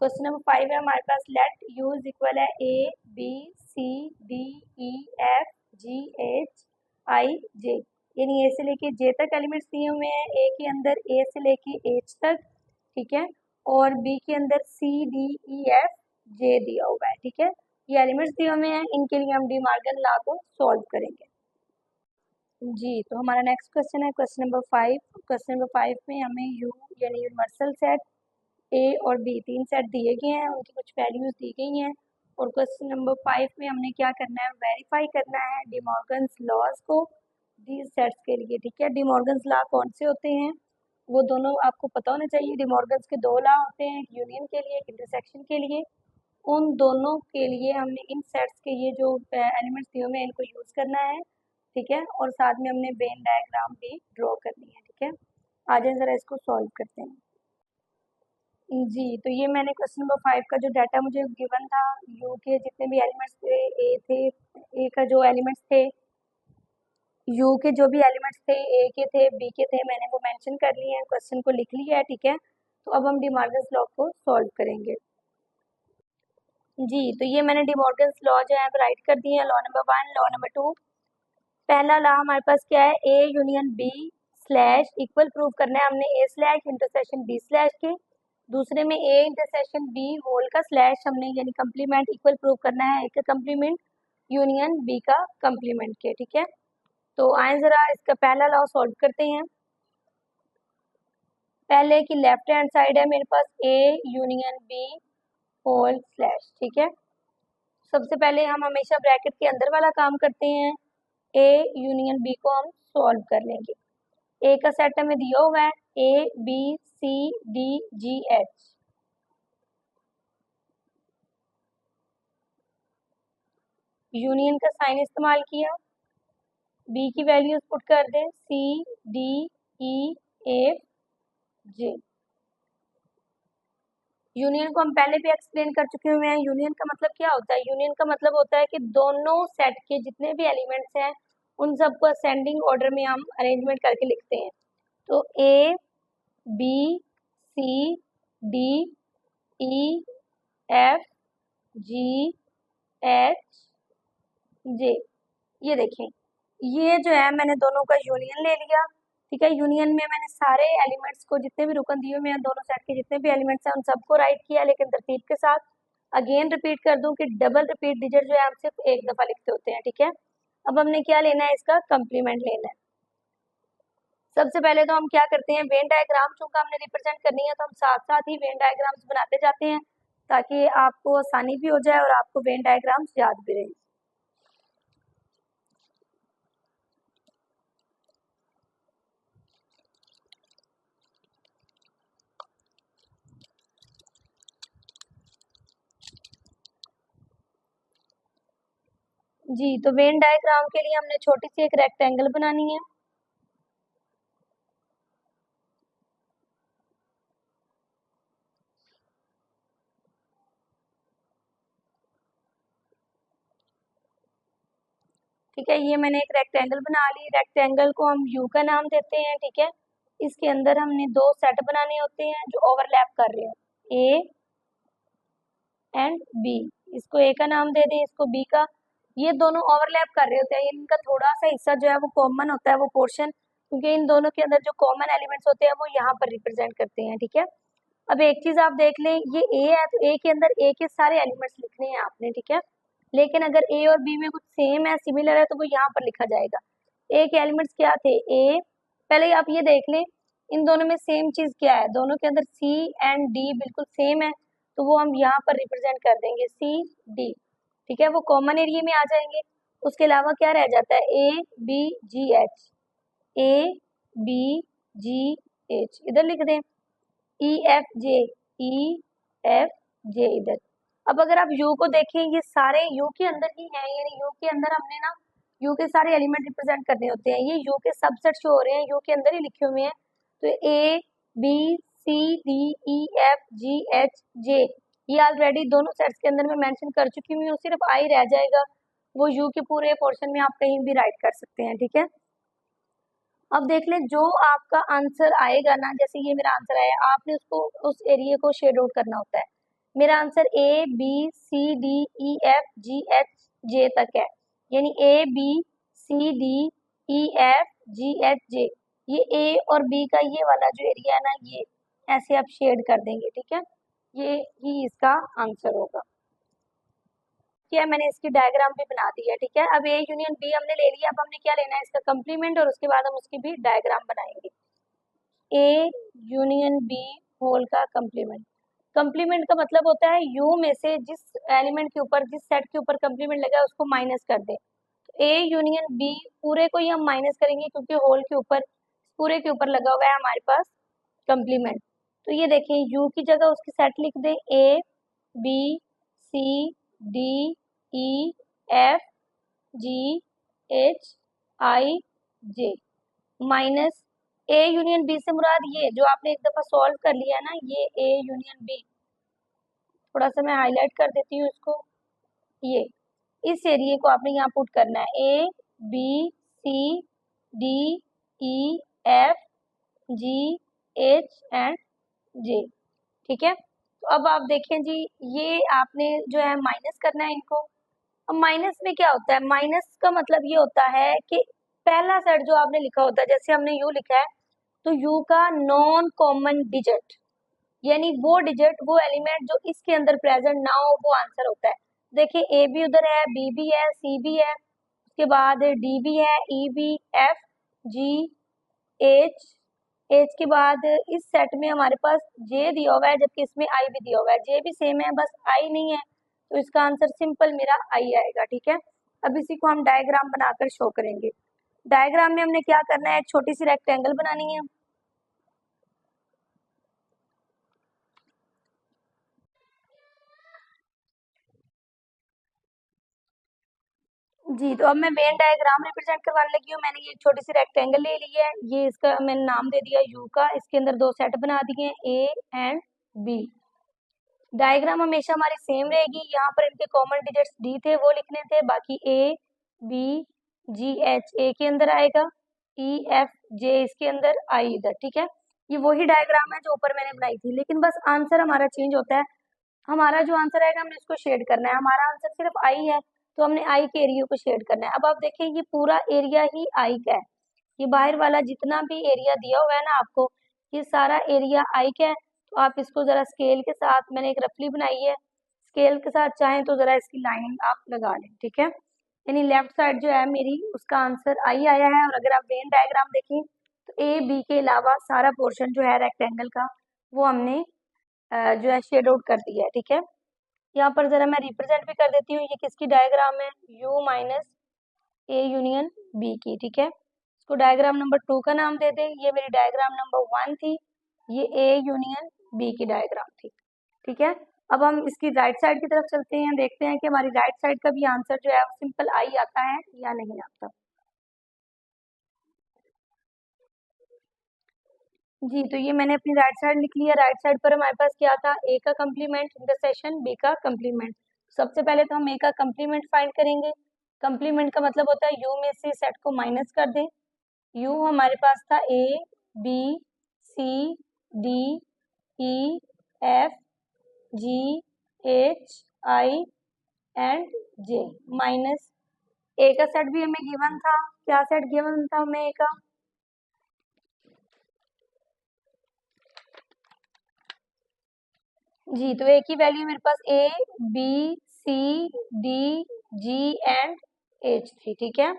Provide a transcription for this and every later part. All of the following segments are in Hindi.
क्वेश्चन नंबर 5 है हमारे पास, लेट यू इज इक्वल है A B C D E F G H I J, यानी ए से लेके जे तक एलिमेंट्स दिए हुए हैं, ए के अंदर ए से लेके एच तक, ठीक है, और बी के अंदर सी डी ई एफ जे दिया हुआ है, ठीक है। ये एलिमेंट्स दिए हुए हैं, इनके लिए हम डी मॉर्गन लॉ को सॉल्व करेंगे। जी, तो हमारा नेक्स्ट क्वेश्चन है क्वेश्चन नंबर 5। क्वेश्चन नंबर 5 में हमें यू यानी यूनिवर्सल सेट ए और बी तीन सेट दिए गए हैं, उनकी कुछ वैल्यूज दी गई हैं, और क्वेश्चन नंबर 5 में हमने क्या करना है, वेरीफाई करना है डी मॉर्गन्स लॉज को दीज सेट्स के लिए, ठीक है। डी मॉर्गन्स लॉ कौन से होते हैं, वो दोनों आपको पता होना चाहिए। डी मॉर्गन्स के दो लॉ होते हैं, एक यूनियन के लिए, एक इंटरसेक्शन के लिए। उन दोनों के लिए हमने इन सेट्स के ये जो एलिमेंट्स दिए हुए हैं इनको यूज़ करना है, ठीक है, और साथ में हमने वेन डायग्राम भी ड्रॉ करनी है, ठीक है। आ जाए ज़रा इसको सॉल्व करते हैं। जी, तो ये मैंने क्वेश्चन नंबर 5 का जो डाटा मुझे गिवन था, यू के जितने भी एलिमेंट्स थे, ए का जो एलिमेंट्स थे, यू के जो भी एलिमेंट्स थे, ए के थे, बी के थे, मैंने वो मेंशन कर लिए हैं, क्वेश्चन को लिख लिया है, ठीक है। तो अब हम डी मॉर्गन्स लॉ को सॉल्व करेंगे। जी, तो ये मैंने डी मॉर्गन्स लॉ जो है राइट कर दिए हैं, लॉ नंबर 1, लॉ नंबर 2। पहला लॉ हमारे पास क्या है, A union B slash equal prove करना है हमने A slash intersection B slash के। दूसरे में ए इंटरसेक्शन बी होल का स्लैश हमने यानी कंप्लीमेंट इक्वल प्रूव करना है, ए का कंप्लीमेंट यूनियन बी का कंप्लीमेंट के, ठीक है। तो आए जरा इसका पहला लॉ सॉल्व करते हैं। पहले की लेफ्ट हैंड साइड है मेरे पास A union B whole slash, ठीक है। सबसे पहले हम हमेशा ब्रैकेट के अंदर वाला काम करते हैं, ए यूनियन बी को हम सॉल्व कर लेंगे। ए का सेट हमें दिया हुआ है A B C D G H, union का साइन इस्तेमाल किया, बी की वैल्यूज पुट कर दें C D E F J. Union को हम पहले भी एक्सप्लेन कर चुके हुए हैं। यूनियन का मतलब क्या होता है, यूनियन का मतलब होता है कि दोनों सेट के जितने भी एलिमेंट्स हैं उन सबको असेंडिंग ऑर्डर में हम अरेंजमेंट करके लिखते हैं। तो A B C D E F G H J, ये देखें, ये जो है मैंने दोनों का यूनियन ले लिया, ठीक है। यूनियन में मैंने सारे एलिमेंट्स को जितने भी रुकन दिए हुए हैं दोनों सेट के जितने भी एलिमेंट्स हैं उन सबको राइट किया, लेकिन तरतीब के साथ। अगेन रिपीट कर दूं कि डबल रिपीट डिजिट जो है हम सिर्फ एक दफा लिखते होते हैं, ठीक है। अब हमने क्या लेना है, इसका कंप्लीमेंट लेना है। सबसे पहले तो हम क्या करते हैं, वेन डायग्राम चूंकि हमने रिप्रेजेंट करनी है तो हम साथ साथ ही वेन डायग्राम्स बनाते जाते हैं ताकि आपको आसानी भी हो जाए और आपको वेन डायग्राम्स याद भी रहे। जी, तो वेन डायग्राम के लिए हमने छोटी सी एक रेक्टेंगल बनानी है। ठीक है, ये मैंने एक रेक्टेंगल बना ली। रेक्टेंगल को हम यू का नाम देते हैं, ठीक है। इसके अंदर हमने दो सेट बनाने होते हैं जो ओवरलैप कर रहे हैं, ए एंड बी। इसको ए का नाम दे दें, इसको बी का। ये दोनों ओवरलैप कर रहे होते हैं, इनका थोड़ा सा हिस्सा जो है वो कॉमन होता है, वो पोर्शन, क्योंकि इन दोनों के अंदर जो कॉमन एलिमेंट्स होते हैं वो यहाँ पर रिप्रेजेंट करते हैं, ठीक है। अब एक चीज आप देख लें, ये ए है तो ए के अंदर ए के सारे एलिमेंट्स लिखने हैं आपने, ठीक है। लेकिन अगर ए और बी में कुछ सेम है, सिमिलर है, तो वो यहाँ पर लिखा जाएगा। ए के एलिमेंट्स क्या थे, ए, पहले आप ये देख लें इन दोनों में सेम चीज क्या है, दोनों के अंदर सी एंड डी बिल्कुल सेम है, तो वो हम यहाँ पर रिप्रेजेंट कर देंगे सी डी, ठीक है, वो कॉमन एरिया में आ जाएंगे। उसके अलावा क्या रह जाता है, A B G H, A B G H इधर लिख दें, ई एफ जे, ई एफ जे इधर। अब अगर आप यू को देखें, ये सारे यू के अंदर ही हैं, यानी यू के अंदर हमने ना यू के सारे एलिमेंट रिप्रेजेंट करने होते हैं। ये यू के सबसेट शो हो रहे हैं, यू के अंदर ही लिखे हुए हैं। तो A B C D E F G H J, ये ऑलरेडी दोनों सेट्स के अंदर मैं मेंशन कर चुकी हूँ, सिर्फ आई रह जाएगा, वो यू के पूरे पोर्शन में आप कहीं भी राइट कर सकते हैं, ठीक है। अब देख लें जो आपका आंसर आएगा ना, जैसे ये मेरा आंसर आया, आपने उसको उस एरिया को शेड आउट करना होता है। मेरा answer A B C D E F G H J तक है, यानी A B C D E F G H J, ये ए और बी का ये वाला जो एरिया है ना, ये ऐसे आप शेड कर देंगे, ठीक है, ये ही इसका आंसर होगा। क्या मैंने इसकी डायग्राम भी बना दी है, ठीक है। अब ए यूनियन बी हमने ले लिया, अब हमने क्या लेना है, इसका कंप्लीमेंट, और उसके बाद हम उसकी भी डायग्राम बनाएंगे। ए यूनियन बी होल का कंप्लीमेंट। कंप्लीमेंट का मतलब होता है यू में से जिस एलिमेंट के ऊपर, जिस सेट के ऊपर कंप्लीमेंट लगा है उसको माइनस कर दे। तो ए यूनियन बी पूरे को ही हम माइनस करेंगे, क्योंकि होल के ऊपर, पूरे के ऊपर लगा हुआ है हमारे पास कंप्लीमेंट। तो ये देखें, यू की जगह उसकी सेट लिख दें, A B C D E F G H I J, minus A union B से मुराद ये जो आपने एक दफा सॉल्व कर लिया है ना, ये ए यूनियन बी, थोड़ा सा मैं हाईलाइट कर देती हूँ इसको, ये इस एरिया को आपने यहाँ पुट करना है, A B C D E F G H and J, ठीक है। तो अब आप देखें जी, ये आपने जो है माइनस करना है इनको। अब माइनस में क्या होता है, माइनस का मतलब ये होता है कि पहला सेट जो आपने लिखा होता है, जैसे हमने यू लिखा है, तो यू का नॉन कॉमन डिजिट, यानी वो डिजिट, वो एलिमेंट जो इसके अंदर प्रेजेंट ना हो, वो आंसर होता है। देखिए ए भी उधर है, बी भी है, सी भी है, उसके बाद डी भी है, ई भी, एफ जी एच, एच के बाद इस सेट में हमारे पास जे दिया हुआ है, जबकि इसमें आई भी दिया हुआ है, जे भी सेम है, बस आई नहीं है, तो इसका आंसर सिंपल मेरा आई आएगा, ठीक है। अब इसी को हम डायग्राम बनाकर शो करेंगे। डायग्राम में हमने क्या करना है, एक छोटी सी रेक्टेंगल बनानी है। जी, तो अब मैं वेन डायग्राम रिप्रेजेंट करवाने लगी हूँ। मैंने ये छोटी सी रेक्टेंगल ले ली है, ये इसका मैंने नाम दे दिया यू का, इसके अंदर दो सेट बना दिए ए एंड बी। डायग्राम हमेशा हमारी सेम रहेगी, यहाँ पर इनके कॉमन डिजिट्स डी थे, वो लिखने थे, बाकी ए बी जी एच ए के अंदर आएगा, ई एफ जे इसके अंदर, आई इधर, ठीक है। ये वही डायग्राम है जो ऊपर मैंने बनाई थी, लेकिन बस आंसर हमारा चेंज होता है। हमारा जो आंसर आएगा हमने इसको शेड करना है, हमारा आंसर सिर्फ आई है, तो हमने आई के एरिया को शेड करना है। अब आप देखें, ये पूरा एरिया ही आई का है, ये बाहर वाला जितना भी एरिया दिया हुआ है ना आपको, ये सारा एरिया आई का है। तो आप इसको जरा स्केल के साथ, मैंने एक रफली बनाई है, स्केल के साथ चाहें तो जरा इसकी लाइनिंग आप लगा लें, ठीक है। यानी लेफ्ट साइड जो है मेरी, उसका आंसर आई आया है। और अगर आप वेन डायग्राम देखें, तो ए बी के अलावा सारा पोर्शन जो है रेक्टेंगल का, वो हमने जो है शेड आउट कर दिया है, ठीक है। यहाँ पर जरा मैं रिप्रेजेंट भी कर देती हूँ, ये किसकी डायग्राम है, U minus A union B की, ठीक है। इसको डायग्राम नंबर 2 का नाम दे दें, ये मेरी डायग्राम नंबर 1 थी, ये ए यूनियन बी की डायग्राम थी, ठीक है। अब हम इसकी राइट साइड की तरफ चलते हैं, देखते हैं कि हमारी राइट साइड का भी आंसर जो है सिंपल आई आता है या नहीं आता। जी, तो ये मैंने अपनी राइट साइड लिख लिया। राइट साइड पर हमारे पास क्या था, ए का कंप्लीमेंट इंटरसेक्शन बी का कंप्लीमेंट। सबसे पहले तो हम ए का कंप्लीमेंट फाइंड करेंगे। कंप्लीमेंट का मतलब होता है यू में से सेट को माइनस कर दें। यू हमारे पास था A B C D E F G H I and J, minus A का सेट भी हमें गिवन था। क्या सेट गिवन था हमें ए का, जी, तो ए की वैल्यू मेरे पास A B C D G and H थी, ठीक है।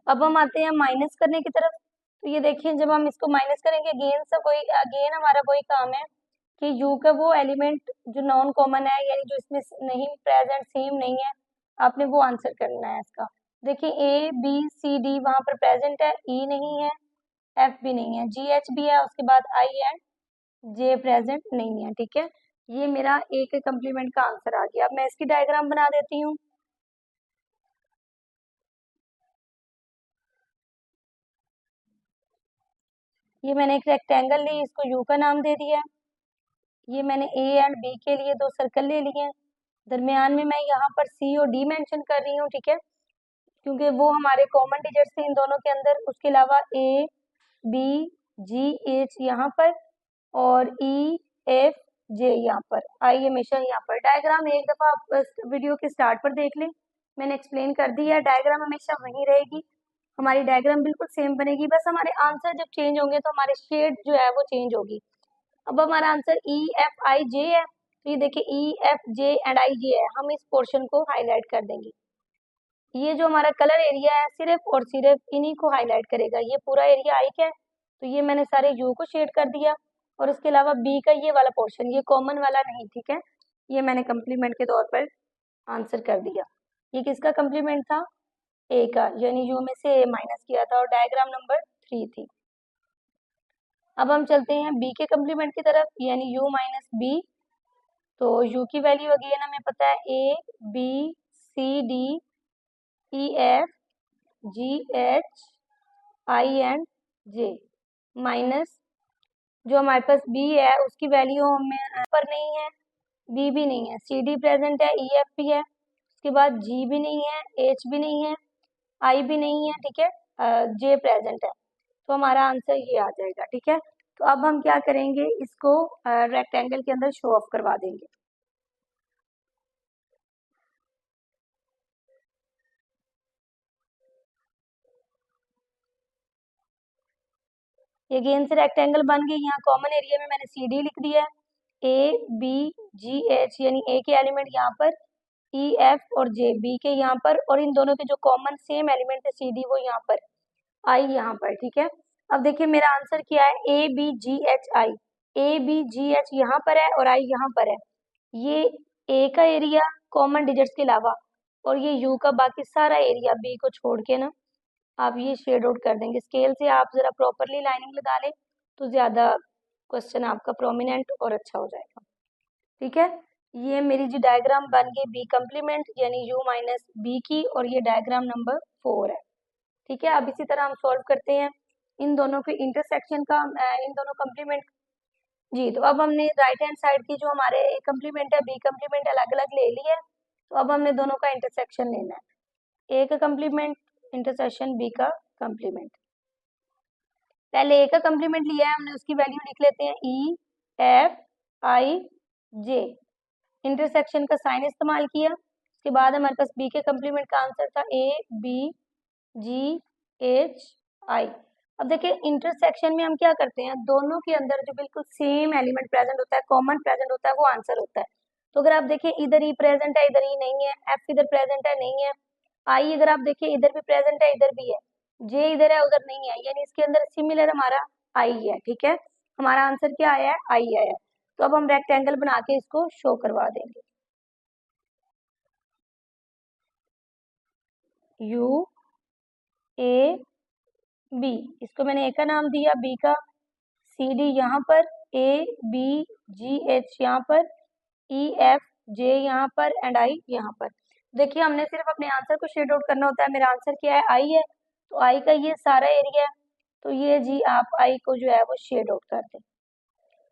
अब हम आते हैं माइनस करने की तरफ। तो ये देखिए, जब हम इसको माइनस करेंगे, अगेन से कोई, अगेन हमारा वही काम है कि यू का वो एलिमेंट जो नॉन कॉमन है, यानी जो इसमें नहीं प्रेजेंट, सेम नहीं है, आपने वो आंसर करना है इसका। देखिए ए बी सी डी वहां पर प्रेजेंट है, ई नहीं है, एफ भी नहीं है, जी एच भी है, उसके बाद आई एंड जे प्रेजेंट नहीं है, ठीक है। ये मेरा ए के कम्प्लीमेंट का आंसर आ गया। अब मैं इसकी डायग्राम बना देती हूँ। ये मैंने एक रेक्टेंगल ली, इसको यू का नाम दे दिया। ये मैंने ए एंड बी के लिए दो सर्कल ले लिए हैं, दरमियान में मैं यहाँ पर सी और डी मेंशन कर रही हूँ, ठीक है। क्योंकि वो हमारे कॉमन डिजिट्स थे इन दोनों के अंदर। उसके अलावा ए बी जी एच यहाँ पर और ई एफ जे यहाँ पर, आई हमेशा यहाँ पर। डायग्राम एक दफा आप वीडियो के स्टार्ट पर देख लें, मैंने एक्सप्लेन कर दिया है। डायग्राम हमेशा वहीं रहेगी, हमारी डायग्राम बिल्कुल सेम बनेगी, बस हमारे आंसर जब चेंज होंगे तो हमारे शेड जो है वो चेंज होगी। अब हमारा आंसर ई एफ आई जे है, तो ये देखिए ई एफ जे एंड आई जे है, हम इस पोर्शन को हाईलाइट कर देंगे। ये जो हमारा कलर एरिया है सिर्फ और सिर्फ इन्हीं को हाईलाइट करेगा। ये पूरा एरिया आई का है, तो ये मैंने सारे यू को शेड कर दिया, और उसके अलावा बी का ये वाला पोर्शन, ये कॉमन वाला नहीं, ठीक है, ये मैंने कम्प्लीमेंट के तौर पर आंसर कर दिया। ये किसका कम्प्लीमेंट था? ए का, यानी यू में से ए माइनस किया था, और डायग्राम नंबर 3 थी। अब हम चलते हैं बी के कम्प्लीमेंट की तरफ, यानी यू माइनस बी। तो यू की वैल्यू अगेन हमें पता है A B C D E F G H I and J, minus जो हमारे पास बी है उसकी वैल्यू हमें पर नहीं है, बी भी नहीं है, सी डी प्रेजेंट है, ई एफ भी है, उसके बाद जी भी नहीं है, एच भी नहीं है, आई भी नहीं है, ठीक है, जे प्रेजेंट है, तो हमारा आंसर ये आ जाएगा, ठीक है। तो अब हम क्या करेंगे, इसको रेक्टेंगल के अंदर शो ऑफ करवा देंगे। ये अगेन से रेक्टेंगल बन गई। यहाँ कॉमन एरिया में मैंने सी डी लिख दिया है, ए बी जी एच, यानी ए के एलिमेंट यहाँ पर, ई एफ और जे बी के यहाँ पर, और इन दोनों के जो कॉमन सेम एलिमेंट है सी डी वो यहाँ पर, आई यहाँ पर, ठीक है। अब देखिए मेरा आंसर क्या है, A B G H I, A B G H यहाँ पर है और आई यहाँ पर है। ये ए का एरिया कॉमन डिजिट्स के अलावा, और ये यू का बाकी सारा एरिया बी को छोड़ के ना आप ये शेड आउट कर देंगे। स्केल से आप जरा प्रॉपरली लाइनिंग लगा लें तो ज्यादा क्वेश्चन आपका प्रोमिनेंट और अच्छा हो जाएगा, ठीक है। ये मेरी जो डायग्राम बन गई बी कम्प्लीमेंट यानी यू माइनस बी की, और ये डायग्राम नंबर 4 है, ठीक है। अब इसी तरह हम सॉल्व करते हैं इन दोनों के इंटरसेक्शन का, इन दोनों कम्प्लीमेंट जी। तो अब हमने राइट हैंड साइड की जो हमारे ए कम्प्लीमेंट है बी कम्प्लीमेंट अलग अलग ले ली है, तो अब हमने दोनों का इंटरसेक्शन लेना है, ए का कम्प्लीमेंट इंटरसेक्शन बी का कम्प्लीमेंट। पहले ए का कम्प्लीमेंट लिया है हमने, उसकी वैल्यू लिख लेते हैं E F I J, intersection का साइन इस्तेमाल किया। उसके बाद हमारे पास बी के कम्प्लीमेंट का आंसर था ए बी जी एच आई। अब देखिए इंटरसेक्शन में हम क्या करते हैं, दोनों के अंदर जो बिल्कुल सेम एलिमेंट प्रेजेंट होता है, कॉमन प्रेजेंट होता है, वो आंसर होता है। तो अगर आप देखिए इधर ई प्रेजेंट है इधर ई नहीं है, एफ इधर प्रेजेंट है नहीं है, आई अगर आप देखिए इधर भी प्रेजेंट है इधर भी है, जे इधर है उधर नहीं है, यानी इसके अंदर सिमिलर हमारा आई है, ठीक है। हमारा आंसर क्या आया है, आई आया है। तो अब हम रेक्टेंगल बना के इसको शो करवा देंगे। यू ए बी, इसको मैंने ए का नाम दिया, बी का सी डी यहाँ पर, ए बी जी एच यहाँ पर, ई एफ जे यहाँ पर एंड आई यहाँ पर। देखिए हमने सिर्फ अपने आंसर को शेड आउट करना होता है। मेरा आंसर क्या है, आई है, तो आई का ये सारा एरिया है, तो ये जी आप आई को जो है वो शेड आउट कर दें,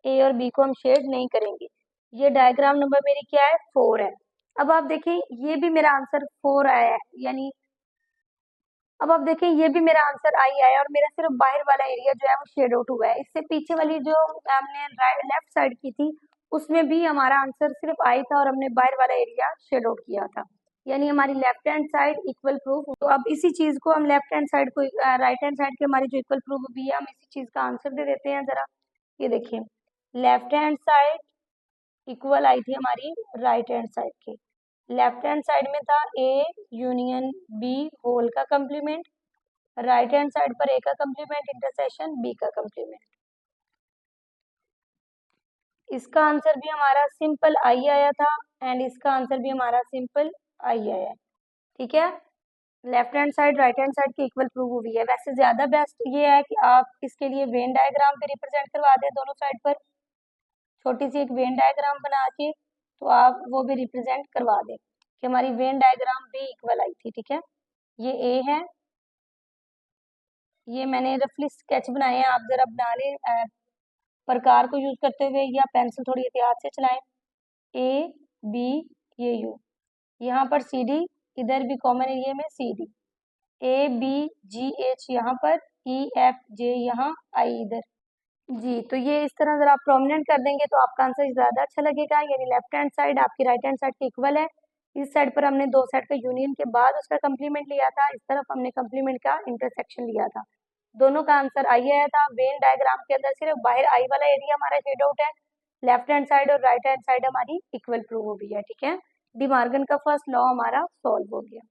ए और बी को हम शेड नहीं करेंगे। ये डायग्राम नंबर मेरी क्या है, 4 है। अब आप देखिए ये भी मेरा आंसर 4 आया है, यानी अब आप देखिए ये भी मेरा आंसर आई आया, और मेरा सिर्फ बाहर वाला एरिया जो है वो शेड आउट हुआ है। इससे पीछे वाली जो हमने लेफ्ट साइड की थी उसमें भी हमारा आंसर सिर्फ आई था, और हमने बाहर वाला एरिया शेड आउट किया था, यानी हमारी left hand side equal proof. तो अब इसी चीज को हम लेफ्ट हैंड साइड को राइट हैंड साइड की हमारी जो इक्वल प्रूफ भी है, हम इसी चीज का आंसर दे देते हैं जरा। ये देखिए लेफ्ट हैंड साइड इक्वल आई थी हमारी राइट हैंड साइड की। लेफ्ट हैंड साइड में था ए यूनियन बी होल का कंप्लीमेंट, राइट हैंड साइड पर ए का कंप्लीमेंट इंटरसेक्शन बी का कंप्लीमेंट। इसका आंसर भी हमारा सिंपल आई आया था, एंड इसका आंसर भी हमारा सिंपल आई आया है, ठीक है। Left hand side right hand side की इक्वल प्रूव हुई है। वैसे ज्यादा बेस्ट ये है कि आप इसके लिए वेन डायग्राम पे रिप्रेजेंट करवा दें, दोनों साइड पर छोटी सी एक वेन डायग्राम बना के, तो आप वो भी रिप्रेजेंट करवा दें कि हमारी वेन डायग्राम भी इक्वल आई थी, ठीक है। ये ए है, ये मैंने रफली स्केच बनाए हैं, आप जरा बना लें प्रकार को यूज करते हुए, या पेंसिल थोड़ी एहतियात से चलाएं। ए बी ये यू, यहाँ पर सी डी, इधर भी कॉमन एरिया में C D, A B G H यहाँ पर, ई एफ जे यहाँ, आई इधर। जी, तो ये इस तरह अगर आप प्रोमिनेंट कर देंगे तो आपका आंसर ज़्यादा अच्छा लगेगा, यानी लेफ्ट हैंड साइड आपकी राइट हैंड साइड के इक्वल है। इस साइड पर हमने दो साइड का यूनियन के बाद उसका कंप्लीमेंट लिया था, इस तरफ हमने कंप्लीमेंट का इंटरसेक्शन लिया था। दोनों का आंसर आई आया था। वेन डायग्राम के अंदर सिर्फ बाहर आई वाला एरिया हमारा शेड आउट है, लेफ्ट हैंड साइड और राइट हैंड साइड हमारी इक्वल प्रूव हो गई है, ठीक है। डी मॉर्गन का फर्स्ट लॉ हमारा सॉल्व हो गया।